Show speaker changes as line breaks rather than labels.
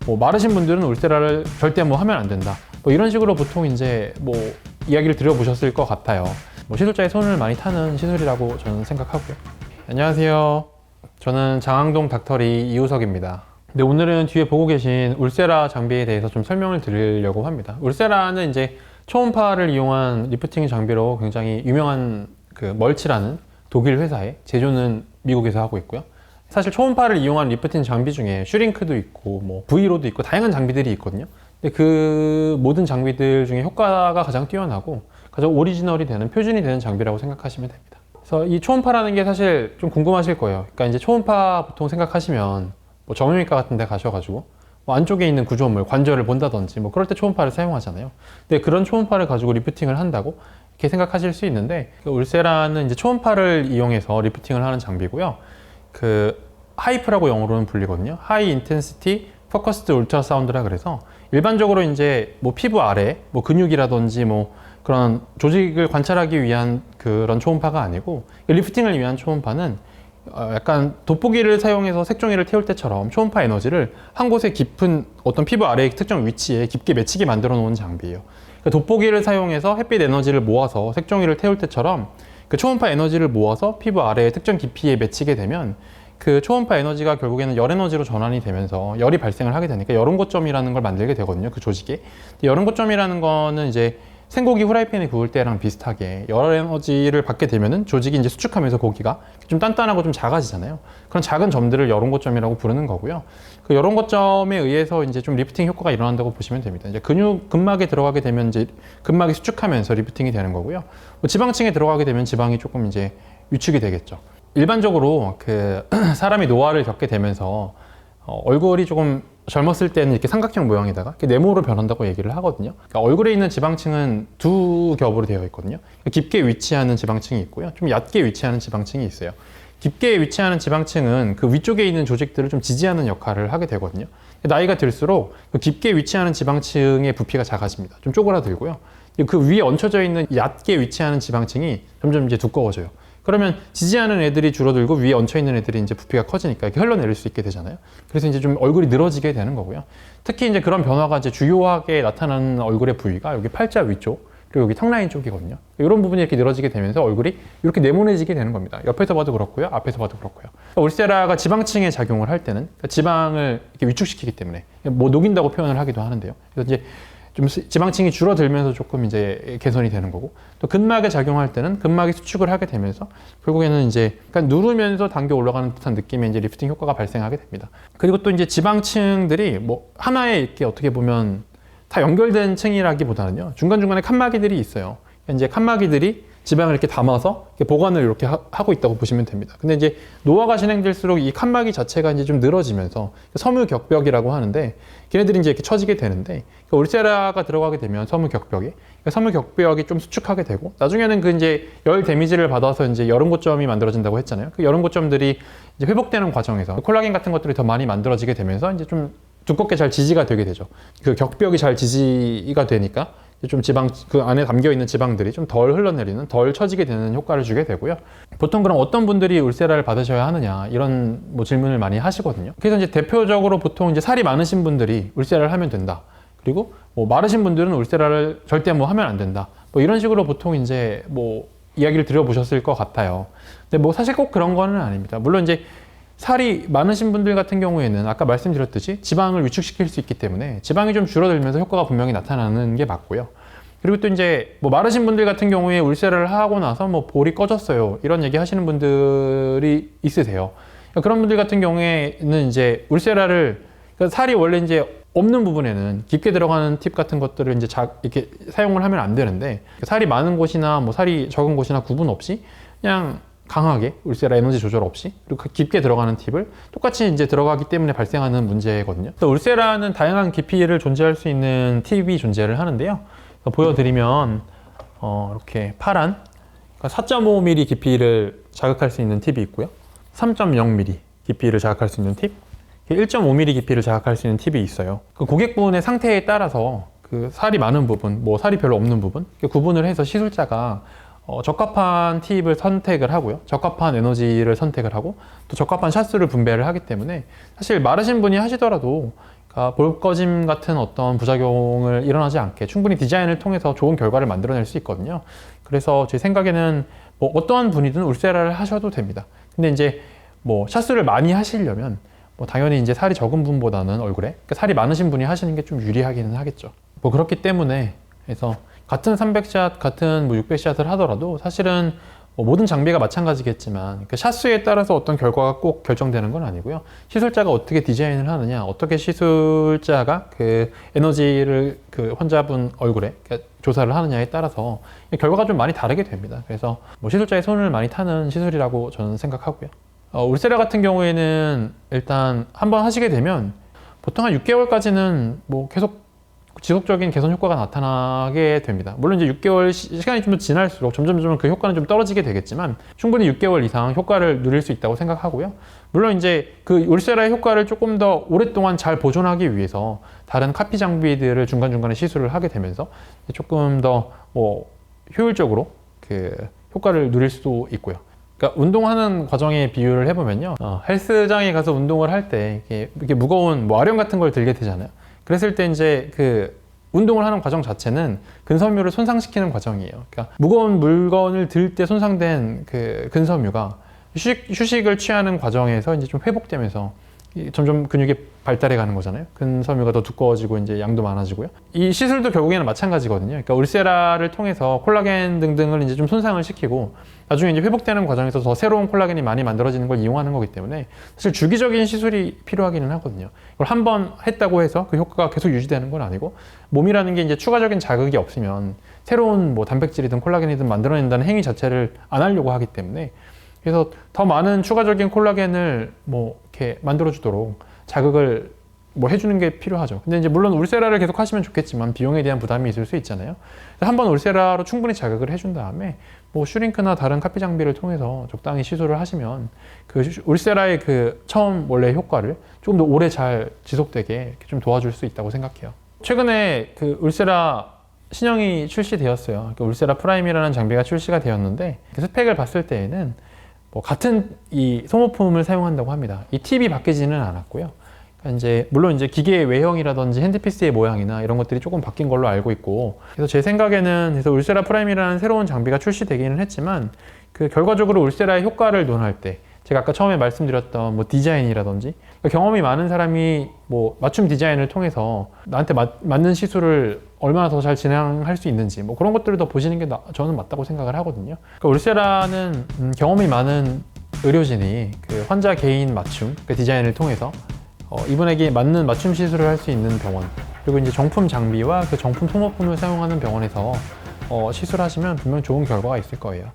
뭐 마르신 분들은 울세라를 절대 뭐 하면 안 된다. 뭐 이런 식으로 보통 이제 뭐 이야기를 들어보셨을 것 같아요. 뭐 시술자의 손을 많이 타는 시술이라고 저는 생각하고요. 안녕하세요. 저는 장항동 닥터리 이우석입니다. 근데 오늘은 뒤에 보고 계신 울세라 장비에 대해서 좀 설명을 드리려고 합니다. 울세라는 이제 초음파를 이용한 리프팅 장비로 굉장히 유명한 그 멀치라는 독일 회사의 제조는 미국에서 하고 있고요. 사실 초음파를 이용한 리프팅 장비 중에 슈링크도 있고 뭐 V로도 있고 다양한 장비들이 있거든요. 근데 그 모든 장비들 중에 효과가 가장 뛰어나고 가장 오리지널이 되는 표준이 되는 장비라고 생각하시면 됩니다. 그래서 이 초음파라는 게 사실 좀 궁금하실 거예요. 그러니까 이제 초음파 보통 생각하시면 뭐 정형외과 같은 데 가셔가지고 뭐 안쪽에 있는 구조물, 관절을 본다든지 뭐 그럴 때 초음파를 사용하잖아요. 근데 그런 초음파를 가지고 리프팅을 한다고 이렇게 생각하실 수 있는데, 그 울세라는 이제 초음파를 이용해서 리프팅을 하는 장비고요. 그 하이프라고 영어로는 불리거든요. 하이 인텐시티 포커스드 울트라사운드라 그래서 일반적으로 이제 뭐 피부 아래 뭐 근육이라든지 뭐 그런 조직을 관찰하기 위한 그런 초음파가 아니고, 리프팅을 위한 초음파는 약간 돋보기를 사용해서 색종이를 태울 때처럼 초음파 에너지를 한 곳에 깊은 어떤 피부 아래의 특정 위치에 깊게 맺히게 만들어 놓은 장비예요. 그러니까 돋보기를 사용해서 햇빛 에너지를 모아서 색종이를 태울 때처럼 그 초음파 에너지를 모아서 피부 아래의 특정 깊이에 맺히게 되면 그 초음파 에너지가 결국에는 열 에너지로 전환이 되면서 열이 발생을 하게 되니까 열온고점이라는 걸 만들게 되거든요, 그 조직에. 열온고점이라는 거는 이제 생고기 후라이팬에 구울 때랑 비슷하게 열 에너지를 받게 되면은 조직이 이제 수축하면서 고기가 좀 단단하고 좀 작아지잖아요. 그런 작은 점들을 열온고점이라고 부르는 거고요. 그 열온고점에 의해서 이제 좀 리프팅 효과가 일어난다고 보시면 됩니다. 이제 근막에 들어가게 되면 이제 근막이 수축하면서 리프팅이 되는 거고요. 뭐 지방층에 들어가게 되면 지방이 조금 이제 위축이 되겠죠. 일반적으로 그 사람이 노화를 겪게 되면서 얼굴이 조금 젊었을 때는 이렇게 삼각형 모양에다가 이렇게 네모로 변한다고 얘기를 하거든요. 그러니까 얼굴에 있는 지방층은 두 겹으로 되어 있거든요. 깊게 위치하는 지방층이 있고요, 좀 얕게 위치하는 지방층이 있어요. 깊게 위치하는 지방층은 그 위쪽에 있는 조직들을 좀 지지하는 역할을 하게 되거든요. 나이가 들수록 그 깊게 위치하는 지방층의 부피가 작아집니다. 좀 쪼그라들고요. 그 위에 얹혀져 있는 얕게 위치하는 지방층이 점점 이제 두꺼워져요. 그러면 지지하는 애들이 줄어들고 위에 얹혀있는 애들이 이제 부피가 커지니까 이렇게 흘러내릴 수 있게 되잖아요. 그래서 이제 좀 얼굴이 늘어지게 되는 거고요. 특히 이제 그런 변화가 이제 주요하게 나타나는 얼굴의 부위가 여기 팔자 위쪽, 그리고 여기 턱 라인 쪽이거든요. 이런 부분이 이렇게 늘어지게 되면서 얼굴이 이렇게 네모내지게 되는 겁니다. 옆에서 봐도 그렇고요, 앞에서 봐도 그렇고요. 울세라가 지방층에 작용을 할 때는 지방을 이렇게 위축시키기 때문에 뭐 녹인다고 표현을 하기도 하는데요. 그래서 이제 좀 지방층이 줄어들면서 조금 이제 개선이 되는 거고, 또 근막에 작용할 때는 근막이 수축을 하게 되면서 결국에는 이제 약간 누르면서 당겨 올라가는 듯한 느낌의 이제 리프팅 효과가 발생하게 됩니다. 그리고 또 이제 지방층들이 뭐 하나에 이렇게 어떻게 보면 다 연결된 층이라기보다는요, 중간중간에 칸막이들이 있어요. 이제 칸막이들이 지방을 이렇게 담아서 이렇게 보관을 이렇게 하고 있다고 보시면 됩니다. 근데 이제 노화가 진행될수록 이 칸막이 자체가 이제 좀 늘어지면서 섬유격벽이라고 하는데, 걔네들이 이제 이렇게 처지게 되는데, 울세라가 들어가게 되면 섬유격벽에, 섬유격벽이 좀 수축하게 되고, 나중에는 그 이제 열 데미지를 받아서 이제 열온고점이 만들어진다고 했잖아요. 그 열온고점들이 이제 회복되는 과정에서 콜라겐 같은 것들이 더 많이 만들어지게 되면서 이제 좀 두껍게 잘 지지가 되게 되죠. 그 격벽이 잘 지지가 되니까 좀 지방, 그 안에 담겨 있는 지방들이 좀 덜 흘러내리는, 덜 처지게 되는 효과를 주게 되고요. 보통 그럼 어떤 분들이 울세라를 받으셔야 하느냐, 이런 뭐 질문을 많이 하시거든요. 그래서 이제 대표적으로 보통 이제 살이 많으신 분들이 울세라를 하면 된다. 그리고 뭐 마르신 분들은 울세라를 절대 뭐 하면 안 된다. 뭐 이런 식으로 보통 이제 뭐 이야기를 들어보셨을 것 같아요. 근데 뭐 사실 꼭 그런 거는 아닙니다. 물론 이제 살이 많으신 분들 같은 경우에는 아까 말씀드렸듯이 지방을 위축시킬 수 있기 때문에 지방이 좀 줄어들면서 효과가 분명히 나타나는 게 맞고요. 그리고 또 이제 뭐 마르신 분들 같은 경우에 울세라를 하고 나서 뭐 볼이 꺼졌어요, 이런 얘기 하시는 분들이 있으세요. 그런 분들 같은 경우에는 이제 울세라를, 그러니까 살이 원래 이제 없는 부분에는 깊게 들어가는 팁 같은 것들을 이제 이렇게 사용을 하면 안 되는데, 살이 많은 곳이나 뭐 살이 적은 곳이나 구분 없이 그냥 강하게 울세라 에너지 조절 없이, 그리고 깊게 들어가는 팁을 똑같이 이제 들어가기 때문에 발생하는 문제거든요. 울세라는 다양한 깊이를 존재할 수 있는 팁이 존재를 하는데요. 보여드리면 이렇게 파란 4.5mm 깊이를 자극할 수 있는 팁이 있고요, 3.0mm 깊이를 자극할 수 있는 팁, 1.5mm 깊이를 자극할 수 있는 팁이 있어요. 그 고객분의 상태에 따라서 그 살이 많은 부분, 뭐 살이 별로 없는 부분, 구분을 해서 시술자가 적합한 팁을 선택을 하고요, 적합한 에너지를 선택을 하고 또 적합한 샷수를 분배를 하기 때문에 사실 마르신 분이 하시더라도 그러니까 볼 꺼짐 같은 어떤 부작용을 일어나지 않게 충분히 디자인을 통해서 좋은 결과를 만들어낼 수 있거든요. 그래서 제 생각에는 뭐 어떠한 분이든 울세라를 하셔도 됩니다. 근데 이제 뭐 샷수를 많이 하시려면 뭐 당연히 이제 살이 적은 분보다는 얼굴에 그러니까 살이 많으신 분이 하시는 게 좀 유리하기는 하겠죠. 뭐 그렇기 때문에 그래서 같은 300샷, 같은 뭐 600샷을 하더라도 사실은 뭐 모든 장비가 마찬가지겠지만 그 샷수에 따라서 어떤 결과가 꼭 결정되는 건 아니고요. 시술자가 어떻게 디자인을 하느냐, 어떻게 시술자가 그 에너지를 그 환자분 얼굴에 그러니까 조사를 하느냐에 따라서 결과가 좀 많이 다르게 됩니다. 그래서 뭐 시술자의 손을 많이 타는 시술이라고 저는 생각하고요. 울세라 같은 경우에는 일단 한번 하시게 되면 보통 한 6개월까지는 뭐 계속 지속적인 개선 효과가 나타나게 됩니다. 물론 이제 6개월 시간이 좀 더 지날수록 점점 그 효과는 좀 떨어지게 되겠지만 충분히 6개월 이상 효과를 누릴 수 있다고 생각하고요. 물론 이제 그 울세라의 효과를 조금 더 오랫동안 잘 보존하기 위해서 다른 카피 장비들을 중간중간에 시술을 하게 되면서 조금 더 뭐 효율적으로 그 효과를 누릴 수도 있고요. 그러니까 운동하는 과정에 비유를 해보면요. 헬스장에 가서 운동을 할 때 이게 무거운 뭐 아령 같은 걸 들게 되잖아요. 그랬을 때 이제 그 운동을 하는 과정 자체는 근섬유를 손상시키는 과정이에요. 그러니까 무거운 물건을 들 때 손상된 그 근섬유가 휴식을 취하는 과정에서 이제 좀 회복되면서 점점 근육이 발달해 가는 거잖아요. 근섬유가 더 두꺼워지고 이제 양도 많아지고요. 이 시술도 결국에는 마찬가지거든요. 그러니까 울세라를 통해서 콜라겐 등등을 이제 좀 손상을 시키고 나중에 이제 회복되는 과정에서 더 새로운 콜라겐이 많이 만들어지는 걸 이용하는 거기 때문에 사실 주기적인 시술이 필요하기는 하거든요. 이걸 한 번 했다고 해서 그 효과가 계속 유지되는 건 아니고 몸이라는 게 이제 추가적인 자극이 없으면 새로운 뭐 단백질이든 콜라겐이든 만들어낸다는 행위 자체를 안 하려고 하기 때문에 그래서 더 많은 추가적인 콜라겐을 뭐 이렇게 만들어주도록 자극을 뭐 해주는 게 필요하죠. 근데 이제 물론 울세라를 계속 하시면 좋겠지만 비용에 대한 부담이 있을 수 있잖아요. 한번 울세라로 충분히 자극을 해준 다음에 뭐 슈링크나 다른 카피 장비를 통해서 적당히 시술을 하시면 그 울세라의 그 처음 원래 효과를 조금 더 오래 잘 지속되게 이렇게 좀 도와줄 수 있다고 생각해요. 최근에 그 울세라 신형이 출시되었어요. 그러니까 울세라 프라임이라는 장비가 출시가 되었는데 그 스펙을 봤을 때에는 뭐 같은 이 소모품을 사용한다고 합니다. 이 팁이 바뀌지는 않았고요. 그러니까 이제 물론 이제 기계의 외형이라든지 핸드피스의 모양이나 이런 것들이 조금 바뀐 걸로 알고 있고, 그래서 제 생각에는 그래서 울세라 프라임이라는 새로운 장비가 출시되기는 했지만 그 결과적으로 울세라의 효과를 논할 때 제가 아까 처음에 말씀드렸던 뭐 디자인이라든지 그러니까 경험이 많은 사람이 뭐 맞춤 디자인을 통해서 나한테 맞는 시술을 얼마나 더 잘 진행할 수 있는지 뭐 그런 것들을 더 보시는 게 저는 맞다고 생각을 하거든요. 그러니까 울세라는 경험이 많은 의료진이 그 환자 개인 맞춤 그 디자인을 통해서 이분에게 맞는 맞춤 시술을 할 수 있는 병원, 그리고 이제 정품 장비와 그 정품 소모품을 사용하는 병원에서 시술하시면 분명 좋은 결과가 있을 거예요.